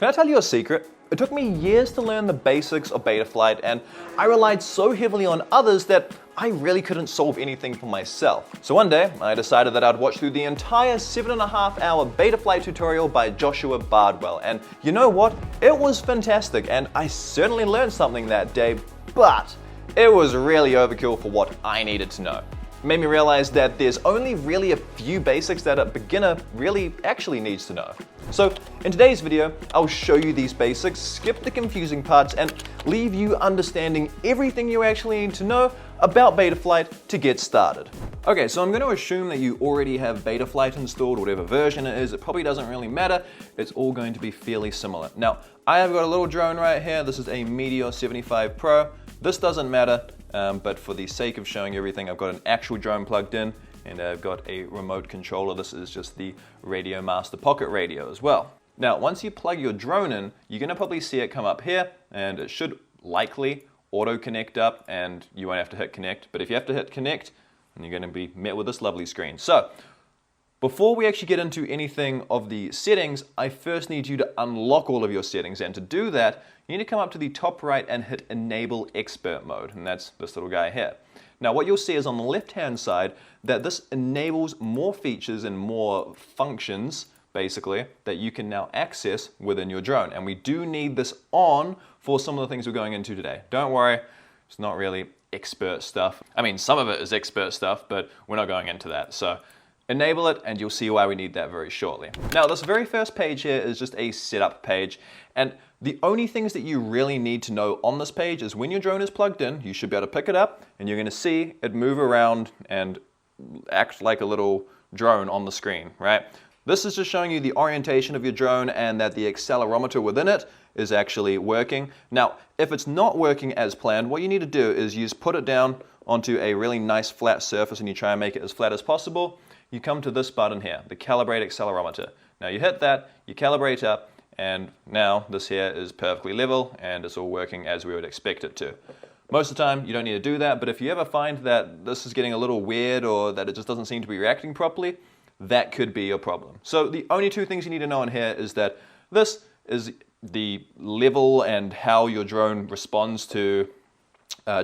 Can I tell you a secret? It took me years to learn the basics of Betaflight, and I relied so heavily on others that I really couldn't solve anything for myself. So one day, I decided that I'd watch through the entire 7.5-hour Betaflight tutorial by Joshua Bardwell, and you know what? It was fantastic, and I certainly learned something that day, but it was really overkill for what I needed to know. It made me realize that there's only really a few basics that a beginner really actually needs to know. So in today's video, I'll show you these basics, skip the confusing parts, and leave you understanding everything you actually need to know about Betaflight to get started. Okay, so I'm going to assume that you already have Betaflight installed, whatever version it is. It probably doesn't really matter. It's all going to be fairly similar. Now, I have got a little drone right here. This is a Meteor 75 Pro. This doesn't matter, but for the sake of showing everything, I've got an actual drone plugged in, and I've got a remote controller. This is just the Radio Master Pocket Radio as well. Now, once you plug your drone in, you're gonna probably see it come up here, and it should likely auto connect up, and you won't have to hit connect. But if you have to hit connect, then you're gonna be met with this lovely screen. So, before we actually get into anything of the settings, I first need you to unlock all of your settings, and to do that, you need to come up to the top right and hit Enable Expert Mode, and that's this little guy here. Now what you'll see is on the left-hand side that this enables more features and more functions, basically, that you can now access within your drone. And we do need this on for some of the things we're going into today. Don't worry, it's not really expert stuff. I mean, some of it is expert stuff, but we're not going into that. So enable it, and you'll see why we need that very shortly. Now, this very first page here is just a setup page, and the only things that you really need to know on this page is when your drone is plugged in, you should be able to pick it up, and you're gonna see it move around and act like a little drone on the screen, right? This is just showing you the orientation of your drone and that the accelerometer within it is actually working. Now, if it's not working as planned, what you need to do is you just put it down onto a really nice flat surface and you try and make it as flat as possible. You come to this button here, the Calibrate Accelerometer. Now you hit that, you calibrate up, and now this here is perfectly level and it's all working as we would expect it to. Most of the time you don't need to do that, but if you ever find that this is getting a little weird or that it just doesn't seem to be reacting properly, that could be your problem. So the only two things you need to know in here is that this is the level and how your drone responds to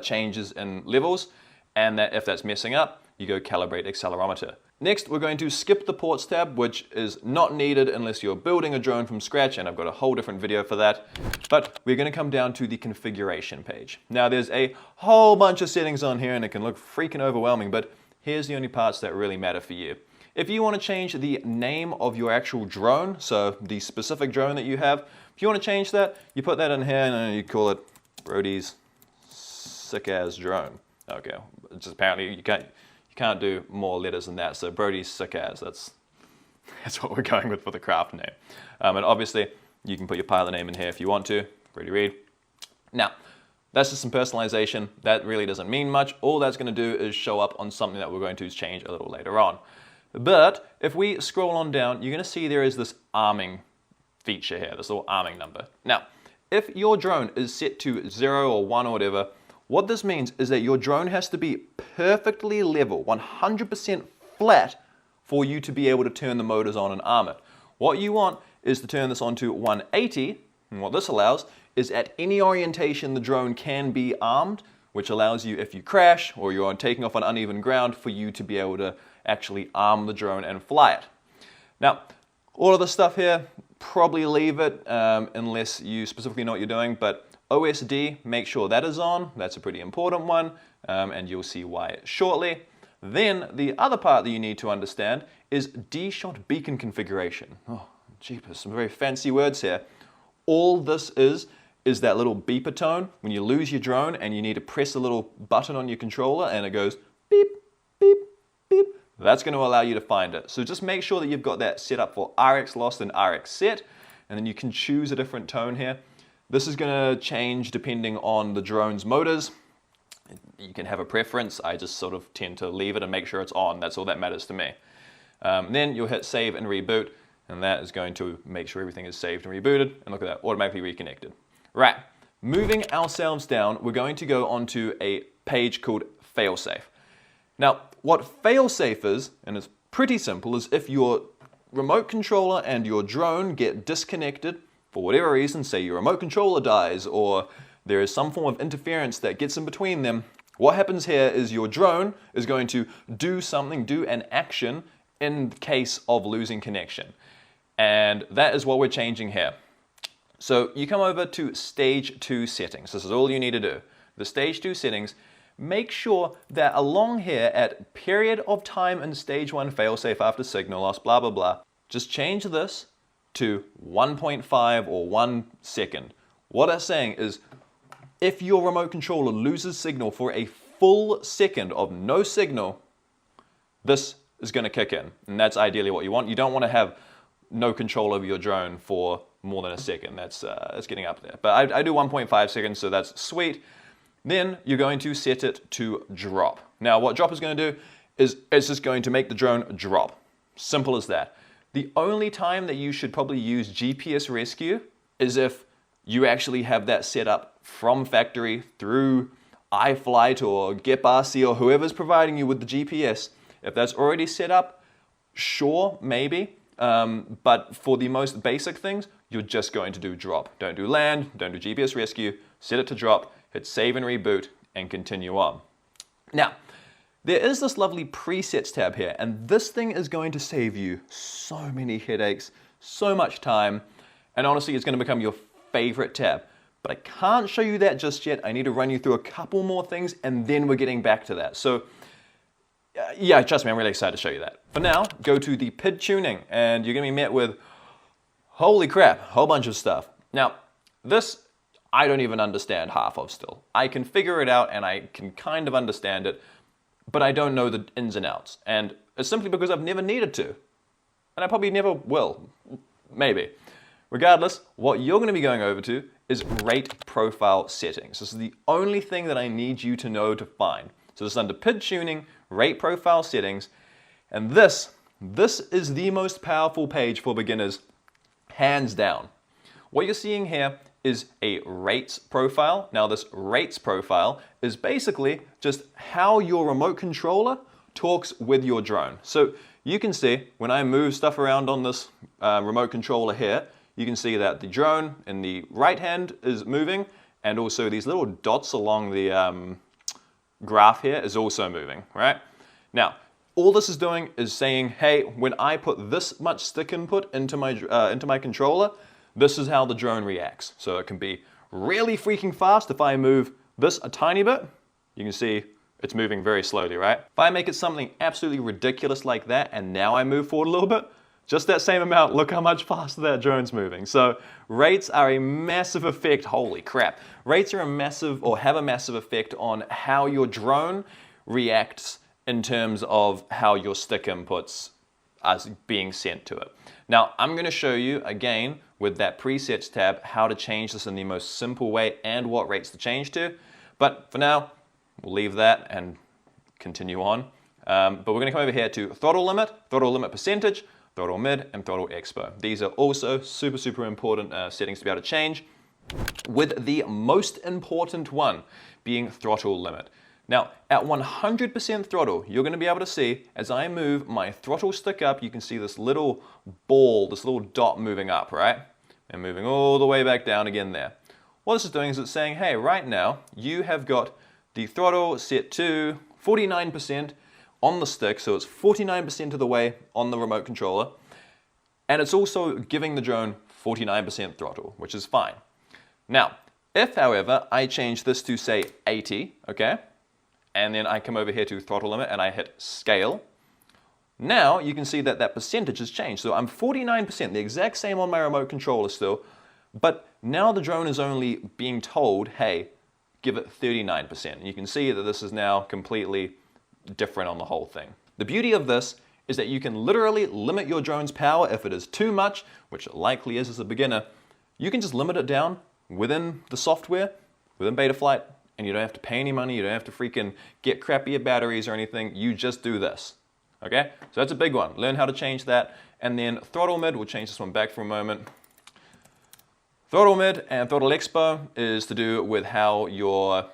changes in levels, and that if that's messing up, you go Calibrate Accelerometer. Next, we're going to skip the ports tab, which is not needed unless you're building a drone from scratch, and I've got a whole different video for that. But we're going to come down to the configuration page. Now, there's a whole bunch of settings on here, and it can look freaking overwhelming, but here's the only parts that really matter for you. If you want to change the name of your actual drone, so the specific drone that you have, if you want to change that, you put that in here, and you call it Brody's sick-ass drone. Okay, just apparently you can't do more letters than that, so Brody's sick-ass, that's what we're going with for the craft name. And obviously, you can put your pilot name in here if you want to, Brody Reed. Now, that's just some personalization. That really doesn't mean much. All that's going to do is show up on something that we're going to change a little later on. But if we scroll on down, you're going to see there is this arming feature here, this little arming number. Now, if your drone is set to 0 or 1 or whatever, what this means is that your drone has to be perfectly level, 100% flat, for you to be able to turn the motors on and arm it. What you want is to turn this on to 180, and what this allows is at any orientation the drone can be armed, which allows you, if you crash or you're taking off on uneven ground, for you to be able to actually arm the drone and fly it. Now, all of this stuff here, probably leave it unless you specifically know what you're doing, but OSD, make sure that is on. That's a pretty important one, and you'll see why shortly. Then the other part that you need to understand is D-shot beacon configuration. Oh, jeepers, some very fancy words here. All this is that little beeper tone when you lose your drone and you need to press a little button on your controller and it goes beep, beep, beep. That's going to allow you to find it. So just make sure that you've got that set up for RX lost and RX set, and then you can choose a different tone here. This is going to change depending on the drone's motors. You can have a preference. I just sort of tend to leave it and make sure it's on. That's all that matters to me. Then you'll hit save and reboot, and that is going to make sure everything is saved and rebooted. And look at that, automatically reconnected. Right, moving ourselves down, we're going to go onto a page called Failsafe. Now, what Failsafe is, and it's pretty simple, is if your remote controller and your drone get disconnected for whatever reason, say your remote controller dies or there is some form of interference that gets in between them, what happens here is your drone is going to do something, do an action in case of losing connection. And that is what we're changing here. So you come over to stage 2 settings. This is all you need to do. The stage 2 settings, make sure that along here at period of time in stage 1 failsafe after signal loss, blah, blah, blah, just change this to 1.5 or 1 second. What that's saying is if your remote controller loses signal for a full second of no signal, this is going to kick in. And that's ideally what you want. You don't want to have no control over your drone for more than a second. That's getting up there. But I do 1.5 seconds, so that's sweet. Then you're going to set it to drop. Now what drop is going to do is it's just going to make the drone drop. Simple as that. The only time that you should probably use GPS rescue is if you actually have that set up from factory through iFlight or GetBarcy or whoever's providing you with the GPS. If that's already set up, sure, maybe. But for the most basic things, you're just going to do drop. Don't do land, don't do GPS rescue, set it to drop, hit save and reboot, and continue on. Now, there is this lovely presets tab here, and this thing is going to save you so many headaches, so much time, and honestly, it's going to become your favorite tab. But I can't show you that just yet. I need to run you through a couple more things, and then we're getting back to that. So, yeah, trust me, I'm really excited to show you that. For now, go to the PID tuning, and you're going to be met with, holy crap, a whole bunch of stuff. Now, this I don't even understand half of still. I can figure it out, and I can kind of understand it, but I don't know the ins and outs. And it's simply because I've never needed to. And I probably never will. Maybe. Regardless, what you're going to be going over to is rate profile settings. This is the only thing that I need you to know to find. So this is under PID tuning, rate profile settings, and this is the most powerful page for beginners, hands down. What you're seeing here is a rates profile. Now this rates profile is basically just how your remote controller talks with your drone. So you can see when I move stuff around on this remote controller here, you can see that the drone in the right hand is moving, and also these little dots along the graph here is also moving, right? Now, all this is doing is saying, hey, when I put this much stick input into my controller, this is how the drone reacts. So it can be really freaking fast. If I move this a tiny bit, you can see it's moving very slowly, right? If I make it something absolutely ridiculous like that, and now I move forward a little bit, just that same amount, look how much faster that drone's moving. So rates are a massive effect, holy crap. Rates are a massive, or have a massive effect on how your drone reacts in terms of how your stick inputs are being sent to it. Now, I'm going to show you again with that presets tab how to change this in the most simple way and what rates to change to. But for now, we'll leave that and continue on. But we're going to come over here to throttle limit percentage, throttle mid, and throttle expo. These are also super, super important settings to be able to change, with the most important one being throttle limit. Now, at 100% throttle, you're going to be able to see, as I move my throttle stick up, you can see this little ball, this little dot moving up, right? And moving all the way back down again there. What this is doing is it's saying, hey, right now, you have got the throttle set to 49% on the stick, so it's 49% of the way on the remote controller, and it's also giving the drone 49% throttle, which is fine. Now, if, however, I change this to, say, 80, okay, and then I come over here to throttle limit and I hit scale, now you can see that that percentage has changed. So I'm 49%, the exact same on my remote controller still, but now the drone is only being told, hey, give it 39%. And you can see that this is now completely different on the whole thing. The beauty of this is that you can literally limit your drone's power if it is too much, which it likely is as a beginner. You can just limit it down within the software, within Betaflight, and you don't have to pay any money, you don't have to freaking get crappier batteries or anything, you just do this. Okay, so that's a big one. Learn how to change that. And then throttle mid, we'll change this one back for a moment. Throttle mid and throttle expo is to do with how your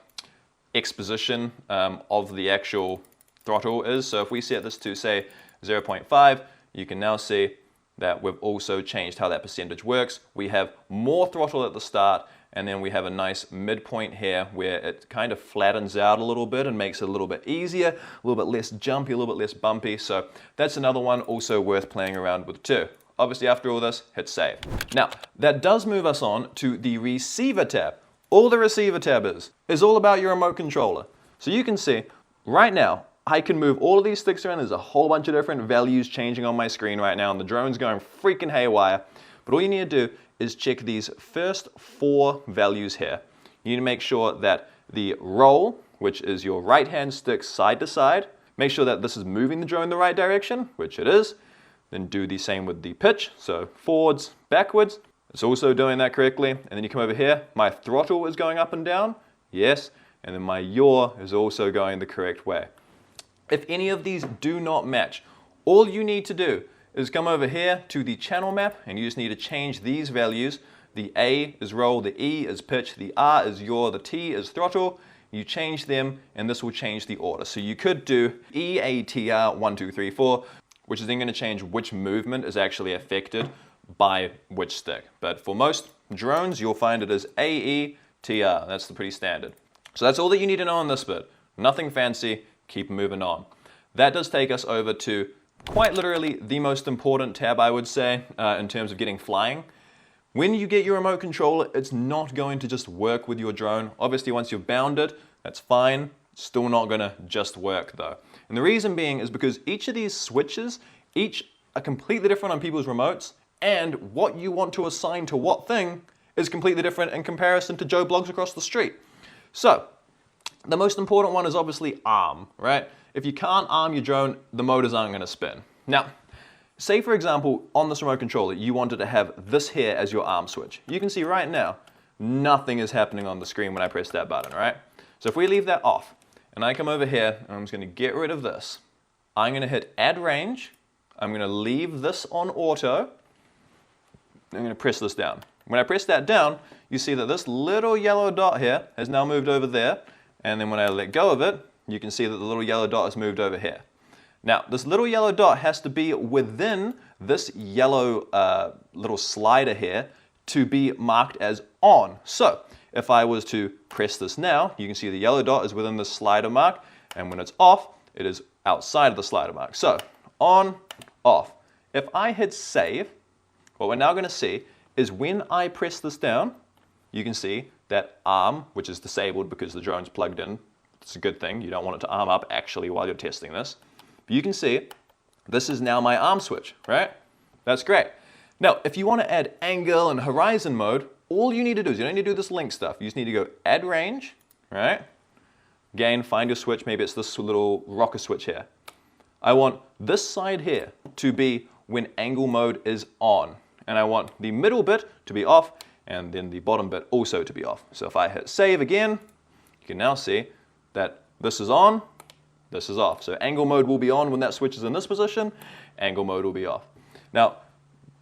exposition of the actual throttle is. So if we set this to, say, 0.5, you can now see that we've also changed how that percentage works. We have more throttle at the start, and then we have a nice midpoint here where it kind of flattens out a little bit and makes it a little bit easier, a little bit less jumpy, a little bit less bumpy. So that's another one also worth playing around with too. Obviously, after all this, hit save. Now, that does move us on to the receiver tab. All the receiver tab is all about your remote controller. So you can see right now, I can move all of these sticks around. There's a whole bunch of different values changing on my screen right now, and the drone's going freaking haywire. But all you need to do is check these first 4 values here. You need to make sure that the roll, which is your right-hand stick side to side, make sure that this is moving the drone the right direction, which it is. Then do the same with the pitch, so forwards, backwards. It's also doing that correctly. And then you come over here, my throttle is going up and down, yes. And then my yaw is also going the correct way. If any of these do not match, all you need to do is come over here to the channel map, and you just need to change these values. The A is roll, the E is pitch, the R is yaw, the T is throttle. You change them, and this will change the order. So you could do EATR 1, 2, 3, 4, which is then going to change which movement is actually affected by which stick. But for most drones, you'll find it as AETR. That's the pretty standard. So that's all that you need to know on this bit. Nothing fancy. Keep moving on. That does take us over to quite literally the most important tab, I would say, in terms of getting flying. When you get your remote controller, it's not going to just work with your drone. Obviously, once you've bound it, that's fine. It's still not going to just work though. And the reason being is because each of these switches, each are completely different on people's remotes, and what you want to assign to what thing is completely different in comparison to Joe Blogs across the street. So, the most important one is obviously arm, right? If you can't arm your drone, the motors aren't going to spin. Now, say for example, on this remote controller, you wanted to have this here as your arm switch. You can see right now, nothing is happening on the screen when I press that button, right? So if we leave that off, and I come over here, and I'm just going to get rid of this. I'm going to hit add range. I'm going to leave this on auto. I'm going to press this down. When I press that down, you see that this little yellow dot here has now moved over there. And then when I let go of it, you can see that the little yellow dot has moved over here. Now, this little yellow dot has to be within this yellow little slider here to be marked as on. So, if I was to press this now, you can see the yellow dot is within the slider mark, and when it's off, it is outside of the slider mark. So, on, off. If I hit save, what we're now going to see is when I press this down, you can see that arm, which is disabled because the drone's plugged in. It's a good thing. You don't want it to arm up actually while you're testing this. But you can see this is now my arm switch, right? That's great. Now, if you want to add angle and horizon mode, all you need to do is you don't need to do this link stuff. You just need to go add range, right? Again, find your switch. Maybe it's this little rocker switch here. I want this side here to be when angle mode is on. And I want the middle bit to be off, and then the bottom bit also to be off. So if I hit save again, you can now see that this is on, this is off. So angle mode will be on when that switch is in this position, angle mode will be off. Now,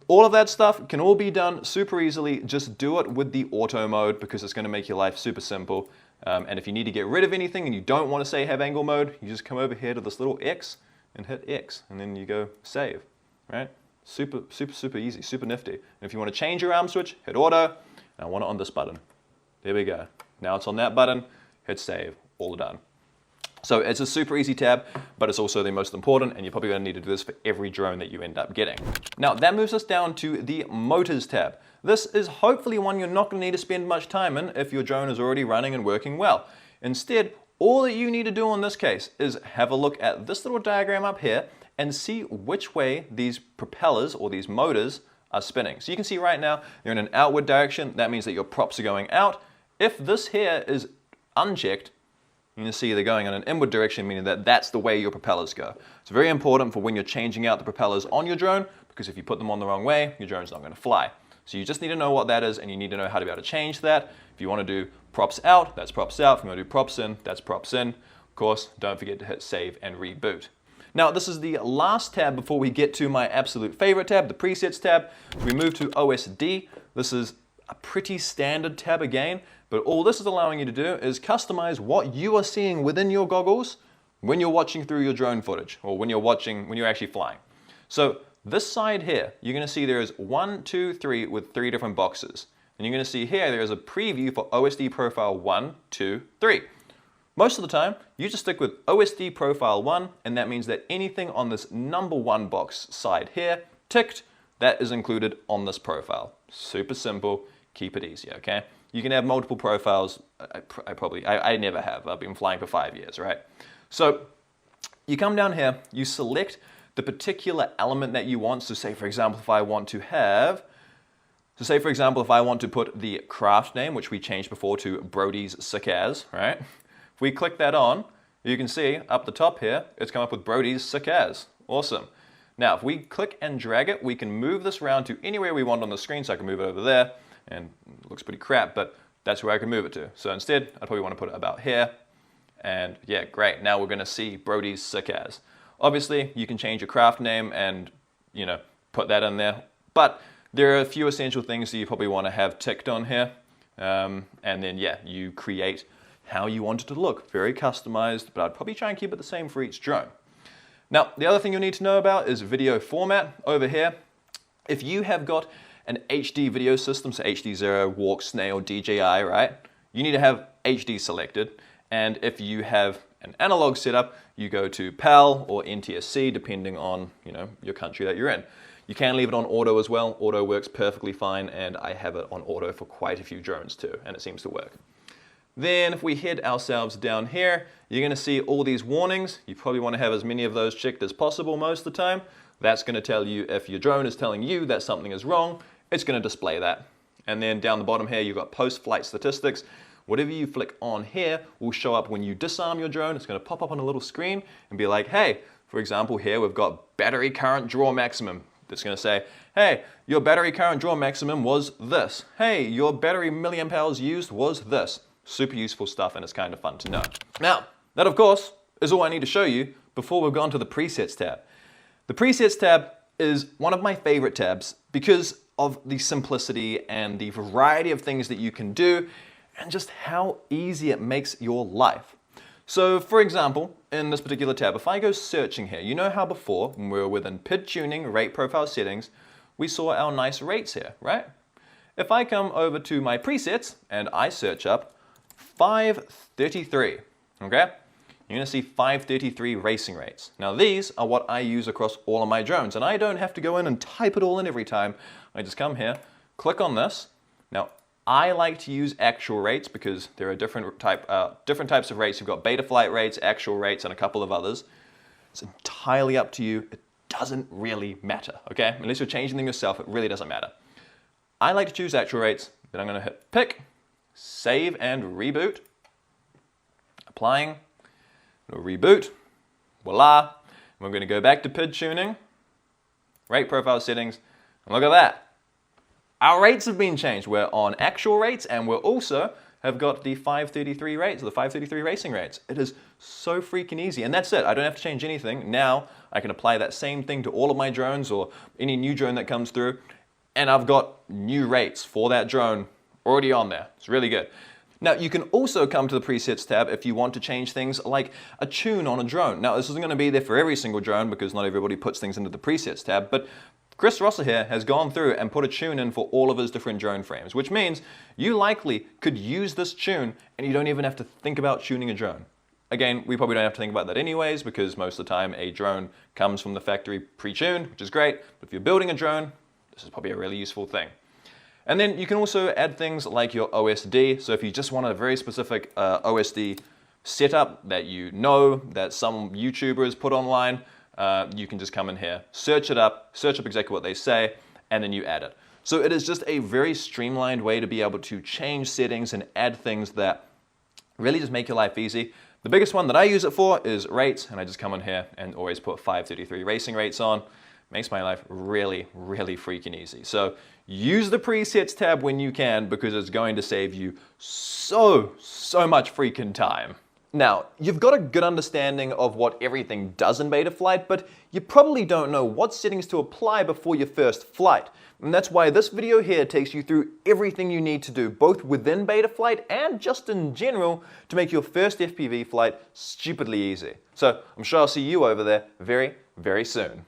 all of that stuff can all be done super easily. Just do it with the auto mode because it's going to make your life super simple. And if you need to get rid of anything and you don't want to say have angle mode, you just come over here to this little X and hit X, and then you go save, right? Super, super, super easy, super nifty. And if you want to change your arm switch, hit auto, and I want it on this button. There we go. Now it's on that button, hit save, all done. So it's a super easy tab, but it's also the most important, and you're probably going to need to do this for every drone that you end up getting. Now that moves us down to the motors tab. This is hopefully one you're not going to need to spend much time in if your drone is already running and working well. Instead, all that you need to do in this case is have a look at this little diagram up here and see which way these propellers or these motors are spinning. So you can see right now they're in an outward direction. That means that your props are going out. If this here is unchecked, you can see they're going in an inward direction, meaning that that's the way your propellers go. It's very important for when you're changing out the propellers on your drone, because if you put them on the wrong way, your drone's not going to fly. So you just need to know what that is, and you need to know how to be able to change that. If you want to do props out, that's props out. If you want to do props in, that's props in. Of course, don't forget to hit save and reboot. Now, this is the last tab before we get to my absolute favorite tab, the presets tab. So we move to OSD. This is a pretty standard tab again, but all this is allowing you to do is customize what you are seeing within your goggles when you're watching through your drone footage, or when you're actually flying. So this side here, you're going to see there is 1, 2, 3 with 3 different boxes. And you're going to see here there is a preview for OSD profile 1, 2, 3. Most of the time, you just stick with OSD profile 1, and that means that anything on this number 1 box side here, ticked, that is included on this profile. Super simple, keep it easy, okay? You can have multiple profiles. I never have. I've been flying for 5 years, right? So you come down here, you select the particular element that you want. So say, for example, if I want to put the craft name, which we changed before to Brody's Sick As, right? If we click that on, you can see up the top here, it's come up with Brody's Sick As. Awesome. Now, if we click and drag it, we can move this around to anywhere we want on the screen. So I can move it over there, and it looks pretty crap, but that's where I can move it to. So instead, I'd probably want to put it about here. And yeah, great. Now we're going to see Brody's Sick As. Obviously, you can change your craft name and, put that in there. But there are a few essential things that you probably want to have ticked on here. And then, yeah, you create how you want it to look. Very customized, but I'd probably try and keep it the same for each drone. Now, the other thing you'll need to know about is video format over here. If you have got an HD video system, so HD0, Walk, Snail, DJI, right? You need to have HD selected. And if you have an analog setup, you go to PAL or NTSC, depending on, your country that you're in. You can leave it on auto as well. Auto works perfectly fine, and I have it on auto for quite a few drones too, and it seems to work. Then if we head ourselves down here, you're going to see all these warnings. You probably want to have as many of those checked as possible most of the time. That's going to tell you if your drone is telling you that something is wrong, it's going to display that. And then down the bottom here, you've got post-flight statistics. Whatever you flick on here will show up when you disarm your drone. It's going to pop up on a little screen and be like, hey, for example, here we've got battery current draw maximum. It's going to say, hey, your battery current draw maximum was this. Hey, your battery milliamp hours used was this. Super useful stuff, and it's kind of fun to know. Now, that of course is all I need to show you before we've gone to the presets tab. The presets tab is one of my favorite tabs because of the simplicity and the variety of things that you can do and just how easy it makes your life. So for example, in this particular tab, if I go searching here, you know how before when we were within PID tuning, rate profile settings, we saw our nice rates here, right? If I come over to my presets and I search up 533, okay? You're going to see 533 racing rates. Now these are what I use across all of my drones, and I don't have to go in and type it all in every time. I just come here, click on this. Now I like to use actual rates because there are different types of rates. You've got Betaflight rates, actual rates, and a couple of others. It's entirely up to you. It doesn't really matter, okay? Unless you're changing them yourself, it really doesn't matter. I like to choose actual rates, then I'm going to hit pick, save and reboot. Applying, reboot, voila. We're going to go back to PID tuning, rate profile settings, and look at that. Our rates have been changed. We're on actual rates, and we're also have got the 533 rates, the 533 racing rates. It is so freaking easy, and that's it. I don't have to change anything. Now I can apply that same thing to all of my drones or any new drone that comes through, and I've got new rates for that drone already on there. It's really good. Now you can also come to the presets tab if you want to change things like a tune on a drone. Now this isn't going to be there for every single drone because not everybody puts things into the presets tab, but Chris Rosser here has gone through and put a tune in for all of his different drone frames, which means you likely could use this tune and you don't even have to think about tuning a drone. Again, we probably don't have to think about that anyways because most of the time a drone comes from the factory pre-tuned, which is great, but if you're building a drone, this is probably a really useful thing. And then you can also add things like your OSD. So if you just want a very specific OSD setup that you know that some YouTuber has put online, you can just come in here, search up exactly what they say, and then you add it. So it is just a very streamlined way to be able to change settings and add things that really just make your life easy. The biggest one that I use it for is rates, and I just come in here and always put 533 racing rates on. Makes my life really, really freaking easy. So use the presets tab when you can because it's going to save you so much freaking time. Now, you've got a good understanding of what everything does in Betaflight, but you probably don't know what settings to apply before your first flight. And that's why this video here takes you through everything you need to do, both within Betaflight and just in general, to make your first FPV flight stupidly easy. So I'm sure I'll see you over there very, very soon.